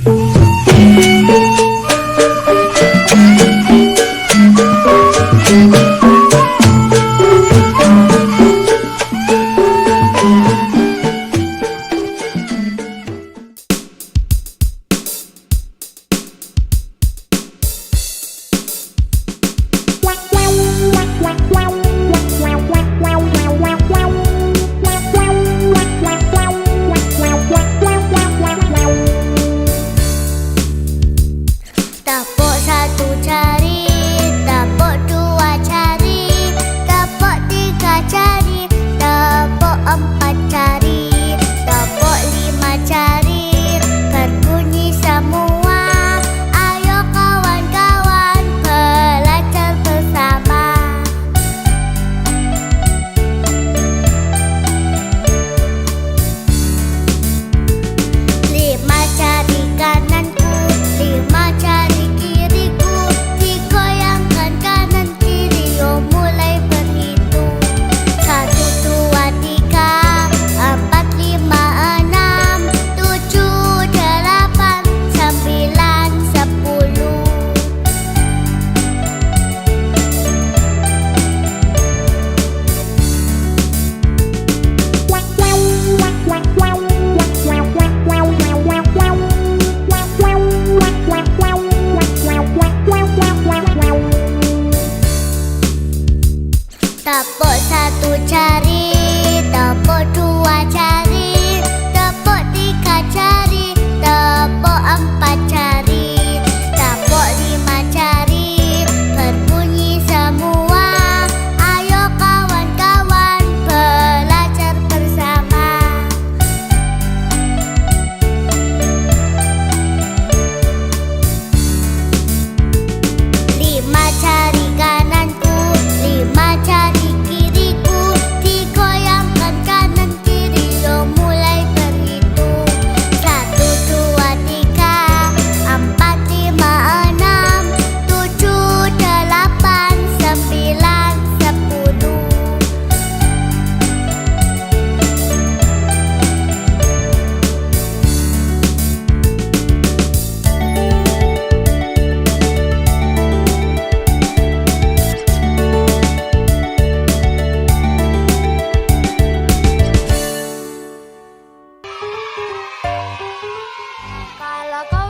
Tepuk satu jari, tepuk dua jari, tepuk tiga jari, tepuk empat jari, tepuk lima jari, berbunyi semua. Ayo kawan-kawan belajar bersama. Lima jari kananku, lima jari kiriku, digoyangkan kanan kiri, oh mulai berhitung. 1, 2, 3, 4, 5, 6, 7, 8, 9, 10. Tepuk satu jari, tepuk dua jari, tepuk tiga jari, tepuk empat jari, tepuk lima jari, berbunyi semua. Ayo kawan-kawan belajar bersama. Lima jari kananku, lima jari kiriku, digoyangkan kanan kiri, oh mulai berhitung. 1, 2, 3, 4, 5, 6, 7, 8, 9, 10. Kalau kau